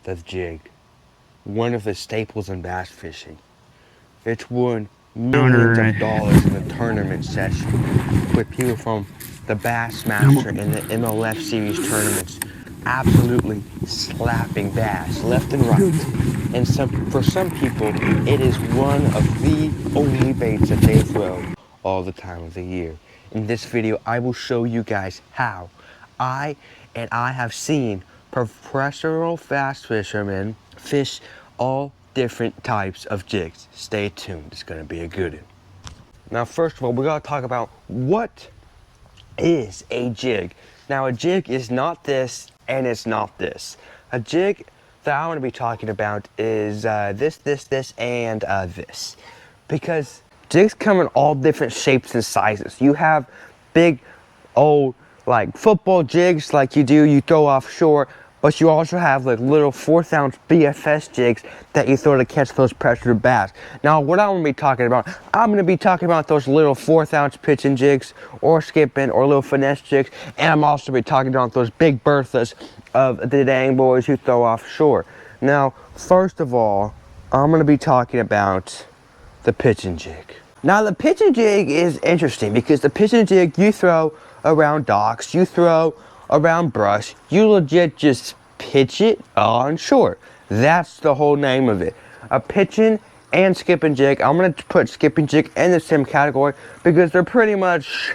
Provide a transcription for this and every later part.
the jig, one of the staples in bass fishing. It's won millions of dollars in the tournament session with people from the Bassmaster and the MLF series tournaments absolutely slapping bass left and right. And for some people, it is one of the only baits that they throw all the time of the year. In this video, I will show you guys how I have seen professional bass fishermen fish all different types of jigs. Stay tuned, it's gonna be a good one. Now, first of all, we gotta talk about what is a jig. Now, a jig is not this and it's not this. A jig that I want to be talking about is this, and this. Because jigs come in all different shapes and sizes. You have big, old, like football jigs like you throw offshore, but you also have like little 4th ounce BFS jigs that you throw to catch those pressured bass. Now, what I'm gonna be talking about, I'm gonna be talking about those little 4th ounce pitching jigs or skipping or little finesse jigs, and I'm also be talking about those big Berthas of the dang boys who throw offshore. Now, first of all, I'm gonna be talking about the pitching jig. Now, the pitching jig is interesting because the pitching jig you throw around docks, you throw around brush, you legit just pitch it on shore. That's the whole name of it. A pitching and skipping jig. I'm gonna put skipping jig in the same category because they're pretty much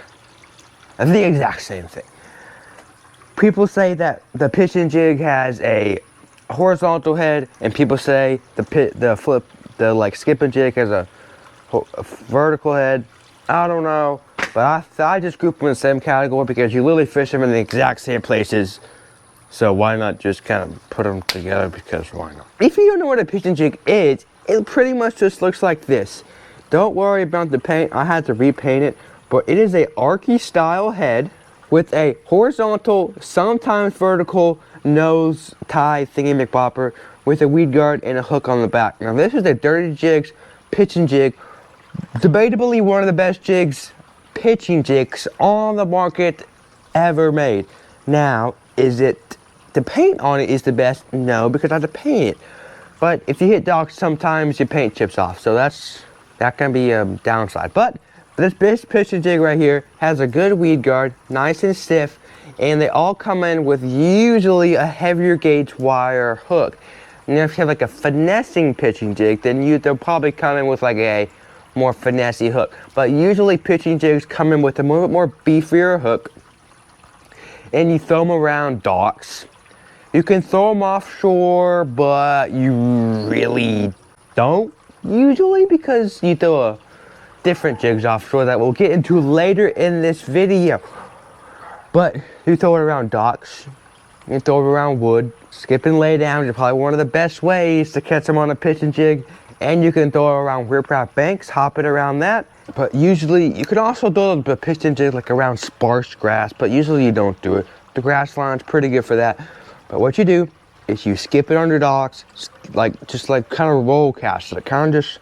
the exact same thing. People say that the pitching jig has a horizontal head, and people say the skipping jig has a vertical head. I don't know. But I just group them in the same category because you literally fish them in the exact same places. So why not just kind of put them together, because why not? If you don't know what a pitching jig is, it pretty much just looks like this. Don't worry about the paint. I had to repaint it. But it is a archy style head with a horizontal, sometimes vertical nose tie thingy-McBopper with a weed guard and a hook on the back. Now, this is the Dirty Jigs pitching jig. Debatably one of the best pitching jigs on the market ever made. Now, is it the paint on it is the best? No, because I have to paint it. But if you hit docks, sometimes your paint chips off, so that can be a downside. But this pitching jig right here has a good weed guard, nice and stiff, and they all come in with usually a heavier gauge wire hook. And if you have like a finessing pitching jig, then they'll probably come in with like a more finessey hook. But usually pitching jigs come in with a little bit more beefier hook, and you throw them around docks. You can throw them offshore, but you really don't usually, because you throw different jigs offshore that we'll get into later in this video. But you throw it around docks, you throw it around wood, skip and lay down is probably one of the best ways to catch them on a pitching jig. And you can throw it around riprap banks, hop it around that. But usually, you can also throw the pitching jig like around sparse grass, but usually you don't do it. The grass line's pretty good for that. But what you do is you skip it under docks, just kind of roll cast it, kind of just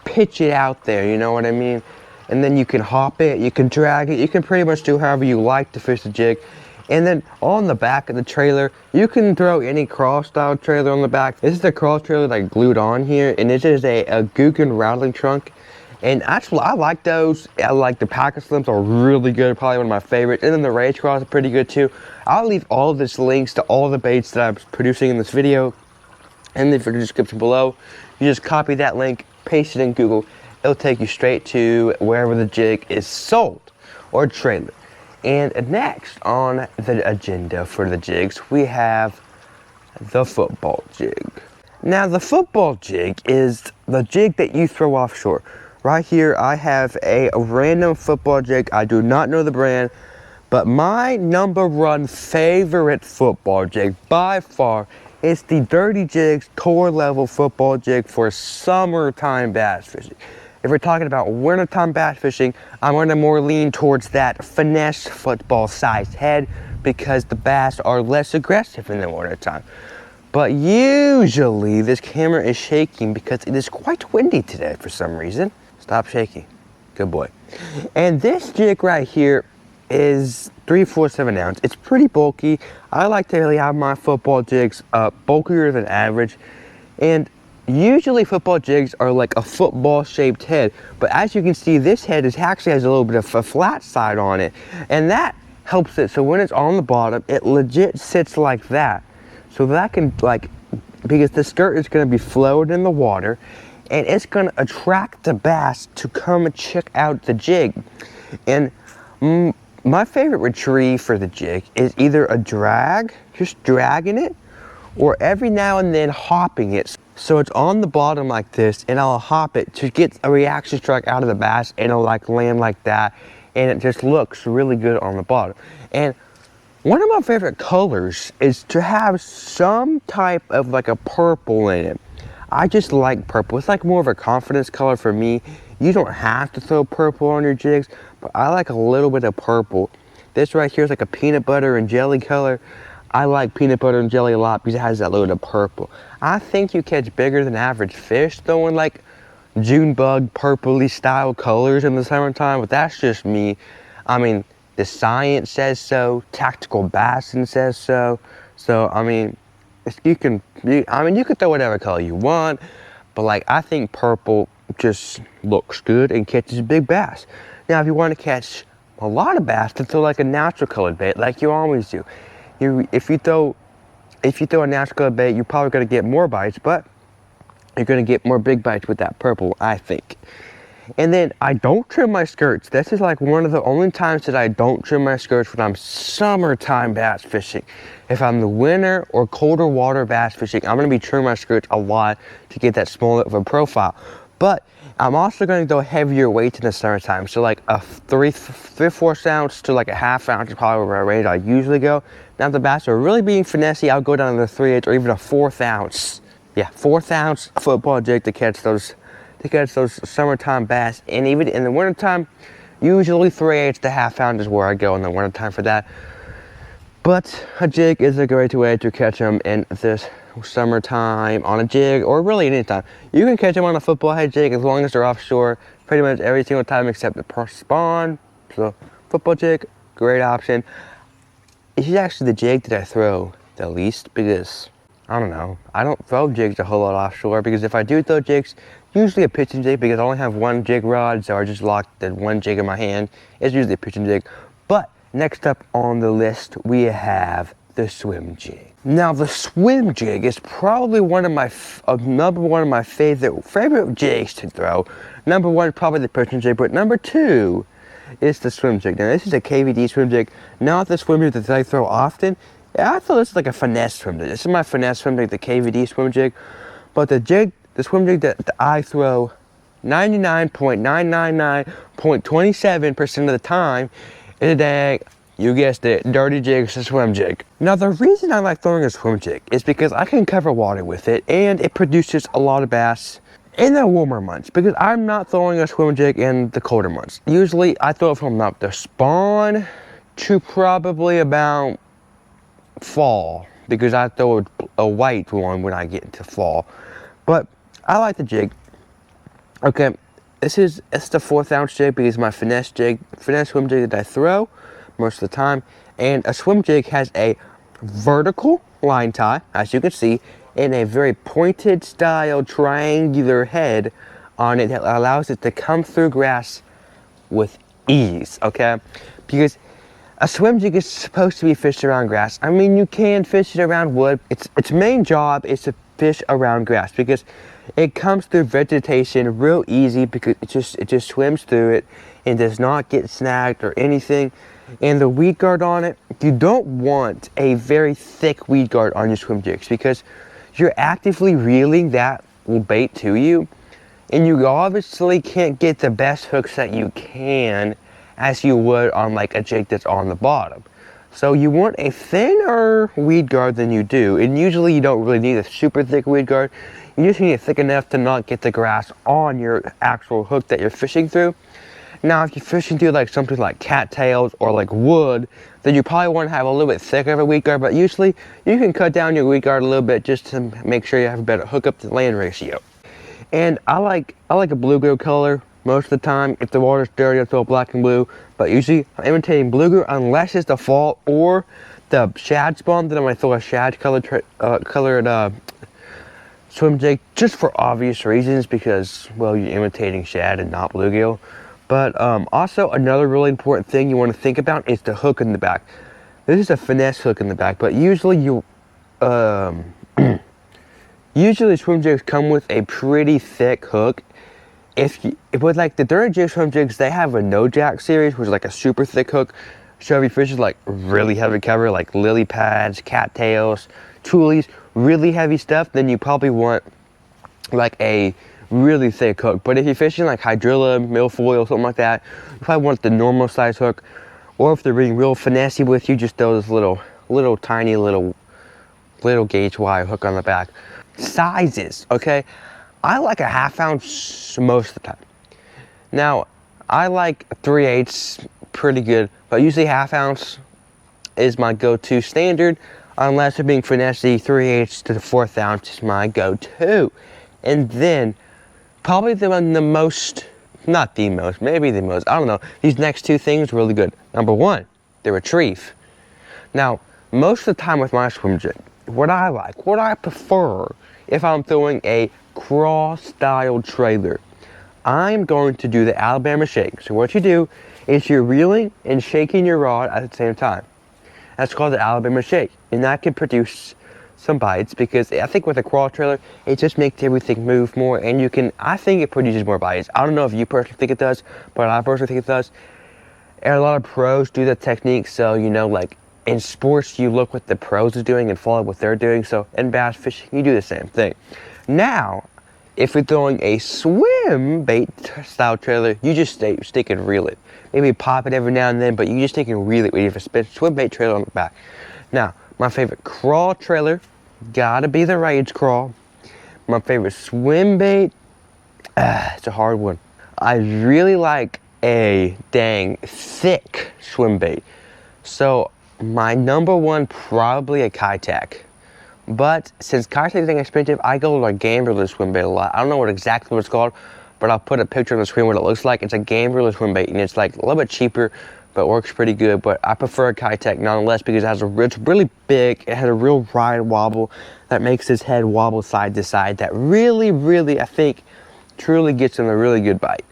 pitch it out there, you know what I mean? And then you can hop it, you can drag it, you can pretty much do however you like to fish the jig. And then on the back of the trailer, you can throw any crawl style trailer on the back. This is the crawl trailer that I glued on here, and this is a Guggen rattling trunk. And actually, I like those. I like the Packer Slims are really good, probably one of my favorites. And then the Rage Craws are pretty good too. I'll leave all of this links to all the baits that I'm producing in this video in the description below. You just copy that link, paste it in Google. It'll take you straight to wherever the jig is sold or trailer. And next on the agenda for the jigs, we have the football jig. Now, the football jig is the jig that you throw offshore. Right here, I have a random football jig. I do not know the brand, but my #1 favorite football jig by far is the Dirty Jigs tour level football jig for summertime bass fishing. If we're talking about wintertime bass fishing, I'm going to more lean towards that finesse football sized head because the bass are less aggressive in the wintertime. But usually this camera is shaking because it is quite windy today for some reason. Stop shaking. Good boy. And this jig right here is 3/4 ounce. It's pretty bulky. I like to really have my football jigs bulkier than average, and usually football jigs are like a football shaped head, but as you can see, this head actually has a little bit of a flat side on it, and that helps it so when it's on the bottom, it legit sits like that, so that can, like, because the skirt is going to be floated in the water, and it's going to attract the bass to come and check out the jig. And my favorite retrieve for the jig is either a drag, just dragging it, or every now and then hopping it. So it's on the bottom like this, and I'll hop it to get a reaction strike out of the bass, and it'll like land like that, and it just looks really good on the bottom. And one of my favorite colors is to have some type of like a purple in it. I just like purple. It's like more of a confidence color for me. You don't have to throw purple on your jigs, but I like a little bit of purple. This right here is like a peanut butter and jelly color. I like peanut butter and jelly a lot because it has that little bit of purple. I think you catch bigger than average fish throwing like June bug purpley style colors in the summertime, but that's just me. I mean, the science says so, tactical bassing says so. So I mean, you can throw whatever color you want, but like I think purple just looks good and catches big bass. Now, if you want to catch a lot of bass, then throw like a natural colored bait, like you always do. If you throw a natural colored bait, you're probably going to get more bites, but you're going to get more big bites with that purple, I think. And then I don't trim my skirts. This is like one of the only times that I don't trim my skirts when I'm summertime bass fishing. If I'm the winter or colder water bass fishing, I'm going to be trimming my skirts a lot to get that smaller of a profile. But I'm also going to go heavier weights in the summertime. So like a 3/4 ounce to like a 1/2 ounce is probably where I usually go. Now if the bass are really being finessey, I'll go down to the 3/8 or even a 1/4 ounce. Yeah, 1/4 ounce football jig to catch those summertime bass. And even in the wintertime, usually 3/8 to 1/2 ounce is where I go in the wintertime for that. But a jig is a great way to catch them in this summertime on a jig, or really anytime. You can catch them on a football head jig as long as they're offshore pretty much every single time except the spawn. So football jig, great option. This is actually the jig that I throw the least because, I don't know, I don't throw jigs a whole lot offshore, because if I do throw jigs, usually a pitching jig, because I only have one jig rod, so I just lock the one jig in my hand. It's usually a pitching jig. But next up on the list, we have the swim jig. Now the swim jig is probably number one of my favorite jigs to throw. Number one is probably the pitching jig, but number two is the swim jig. Now this is a KVD swim jig, not the swim jig that I throw often. Yeah, I thought this is like a finesse swim jig. This is my finesse swim jig, the KVD swim jig. But the swim jig that I throw 99.999.27% of the time is a dang, you guessed it, dirty jig. It's a swim jig. Now the reason I like throwing a swim jig is because I can cover water with it, and it produces a lot of bass in the warmer months, because I'm not throwing a swim jig in the colder months. Usually I throw it from about the spawn to probably about fall, because I throw a white one when I get into fall. But I like the jig. Okay, it's the 1/4 ounce jig because it's my finesse swim jig that I throw most of the time. And a swim jig has a vertical line tie, as you can see, and a very pointed style triangular head on it that allows it to come through grass with ease, okay? Because a swim jig is supposed to be fished around grass. I mean, you can fish it around wood. Its main job is to fish around grass because it comes through vegetation real easy, because it just swims through it and does not get snagged or anything. And the weed guard on it, you don't want a very thick weed guard on your swim jigs, because you're actively reeling that bait to you, and you obviously can't get the best hooks that you can as you would on like a jig that's on the bottom. So you want a thinner weed guard than you do, and usually you don't really need a super thick weed guard. You just need it thick enough to not get the grass on your actual hook that you're fishing through. Now, if you're fishing through like something like cattails or like wood, then you probably want to have a little bit thicker of a weed guard, but usually you can cut down your weed guard a little bit just to make sure you have a better hookup to land ratio. And I like a bluegill color Most of the time, if the water's dirty, I'll throw black and blue. But usually, I'm imitating bluegill unless it's the fall or the shad spawn. Then I might throw a shad colored swim jig, just for obvious reasons, because, well, you're imitating shad and not bluegill. But also, another really important thing you want to think about is the hook in the back. This is a finesse hook in the back, but usually usually swim jigs come with a pretty thick hook. If with like the Dirty Jig swim jigs, they have a no jack series, which is like a super thick hook. So if you fish is like really heavy cover, like lily pads, cattails, toolies, really heavy stuff, then you probably want like a really thick hook. But if you're fishing like hydrilla, milfoil, something like that, you probably want the normal size hook. Or if they're being real finessey with you, just throw this little tiny gauge wire hook on the back. Sizes, okay? I like a 1/2 ounce most of the time. Now, I like 3/8 pretty good, but usually 1/2 ounce is my go-to standard. Unless they're being finessey, 3/8 to the 1/4 ounce is my go-to. And then, probably maybe the most, I don't know. These next two things are really good. Number one, the retrieve. Now, most of the time with my swim jig, what I prefer, if I'm throwing a crawl style trailer, I'm going to do the Alabama shake. So what you do is you're reeling and shaking your rod at the same time. That's called the Alabama shake. And that can produce some bites, because I think with a crawl trailer, it just makes everything move more, and I think it produces more bites. I don't know if you personally think it does, but I personally think it does. And a lot of pros do that technique, so like in sports, you look what the pros are doing and follow what they're doing. So in bass fishing, you do the same thing. Now, if you're throwing a swim bait style trailer, you just stick and reel it. Maybe pop it every now and then, but you just stick and reel it with your swim bait trailer on the back. Now, my favorite crawl trailer, gotta be the Rage Crawl. My favorite swim bait, it's a hard one. I really like a dang thick swim bait. So my number one, probably a Kitech. But since Kitech is expensive, I go to a Gambriller swim bait a lot. I don't know exactly what it's called, but I'll put a picture on the screen what it looks like. It's a Gambriller swim bait, and it's like a little bit cheaper, but works pretty good. But I prefer a Kitech nonetheless, because it's really big. It has a real ride wobble that makes its head wobble side to side. That really, I think, truly gets in a really good bite.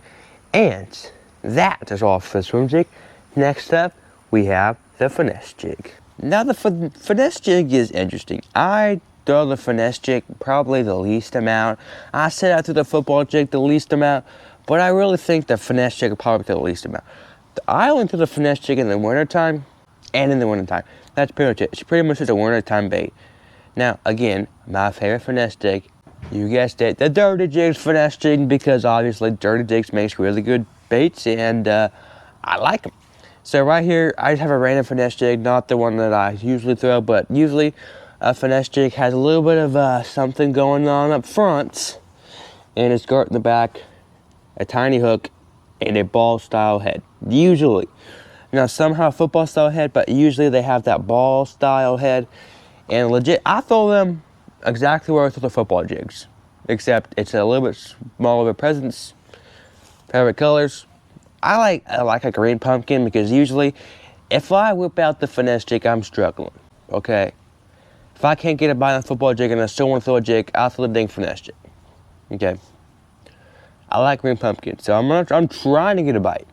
And that is all for the swim jig. Next up, we have the finesse jig. Now the finesse jig is interesting. I throw the finesse jig probably the least amount. I said I threw the football jig the least amount, but I really think the finesse jig will probably the least amount. I only throw the finesse jig in the wintertime and in the wintertime. That's pretty much it. It's pretty much just a wintertime bait. Now, again, my favorite finesse jig, you guessed it, the Dirty Jigs finesse jig, because obviously Dirty Jigs makes really good baits, and I like them. So right here, I just have a random finesse jig, not the one that I usually throw, but usually a finesse jig has a little bit of something going on up front, and a skirt in the back, a tiny hook, and a ball style head, usually. Now some have a football style head, but usually they have that ball style head, and legit, I throw them exactly where I throw the football jigs, except it's a little bit smaller of a presence. Favorite colors, I like a green pumpkin, because usually if I whip out the finesse jig, I'm struggling, okay? If I can't get a bite on a football jig and I still want to throw a jig, I'll throw the dang finesse jig, okay? I like green pumpkin, so I'm trying to get a bite.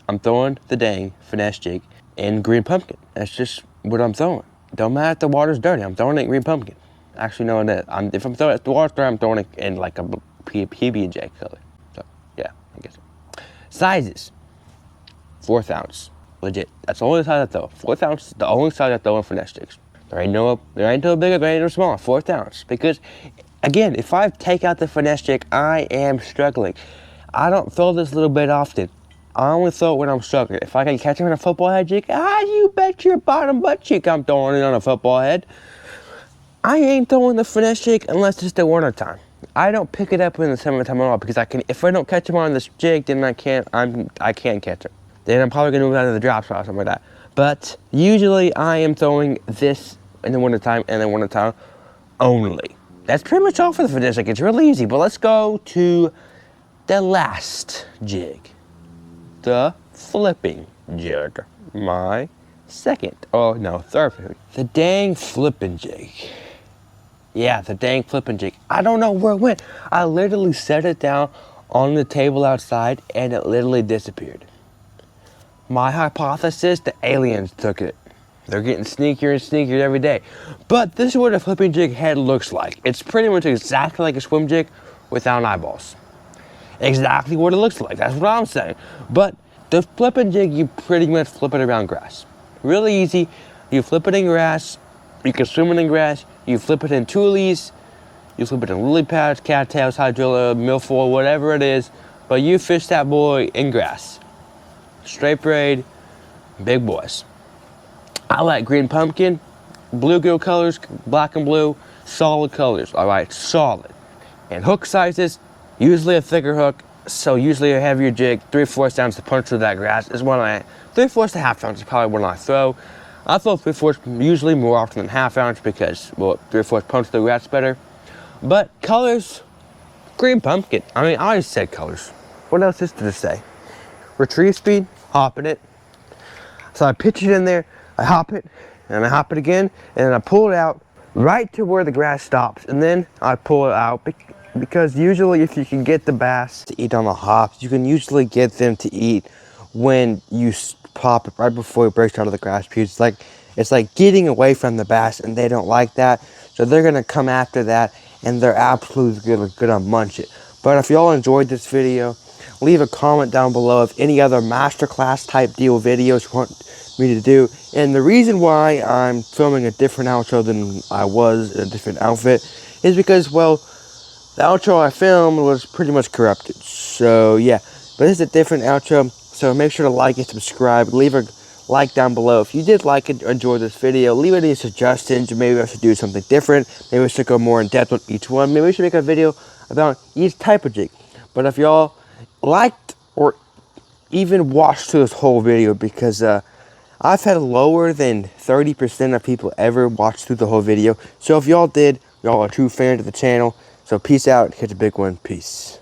I'm throwing the dang finesse jig in green pumpkin. That's just what I'm throwing. Don't matter if the water's dirty, I'm throwing it in green pumpkin. Actually, no, if I'm throwing it, if the water's dirty, I'm throwing it in like a PB&J color. So, yeah, I guess. Sizes, 1/4 ounce, legit. That's the only size I throw. 1/4 ounce is the only size I throw in finesse jigs. There ain't no bigger, there ain't no smaller. 1/4 ounce, because again, if I take out the finesse jig, I am struggling. I don't throw this little bit often. I only throw it when I'm struggling. If I can catch him in a football head jig, you bet your bottom butt cheek I'm throwing it on a football head. I ain't throwing the finesse jig unless it's the winter time. I don't pick it up in the summertime at all, because if I don't catch him on this jig, then I can't catch him. Then I'm probably gonna move on to the drop shot or something like that. But usually I am throwing this in the wintertime and the wintertime only. That's pretty much all for the finesse jig. It's really easy, but let's go to the last jig, the flipping jig. My second, third favorite. The dang flipping jig. Yeah, the dang flipping jig. I don't know where it went. I literally set it down on the table outside and it literally disappeared. My hypothesis, the aliens took it. They're getting sneakier and sneakier every day. But this is what a flipping jig head looks like. It's pretty much exactly like a swim jig without eyeballs. Exactly what it looks like, that's what I'm saying. But the flipping jig, you pretty much flip it around grass. Really easy. You flip it in grass, you can swim it in grass, you flip it in tulies, you flip it in lily pads, cattails, hydrilla, milfoil, whatever it is, but you fish that boy in grass. Straight braid, big boys. I like green pumpkin, bluegill colors, black and blue, solid colors, all right, solid. And hook sizes, usually a thicker hook, so usually a heavier jig, 3/4 ounce to punch through that grass is one 3/4 to half ounce is probably what I throw. I throw 3/4 usually more often than half ounce because, well, 3/4 punch through the grass better. But colors, green pumpkin. I mean, I always said colors. What else is there to say? Retrieve speed, hopping it. So I pitch it in there, I hop it, and I hop it again, and then I pull it out right to where the grass stops, and then I pull it out because usually if you can get the bass to eat on the hops, you can usually get them to eat when you pop it right before it breaks out of the grass because it's like getting away from the bass, and they don't like that, so they're gonna come after that, and they're absolutely gonna munch it. But if y'all enjoyed this video, leave a comment down below of any other masterclass type deal videos you want me to do. And the reason why I'm filming a different outro than I was in a different outfit is because, well, the outro I filmed was pretty much corrupted. So yeah, but this is a different outro. So make sure to like and subscribe. Leave a like down below if you did like it or enjoy this video. Leave any suggestions. Maybe I should do something different. Maybe we should go more in depth on each one. Maybe we should make a video about each type of jig. But if y'all liked or even watched through this whole video, because I've had lower than 30% of people ever watch through the whole video. So if y'all did, y'all are true fans of the channel. So peace out, catch a big one, peace.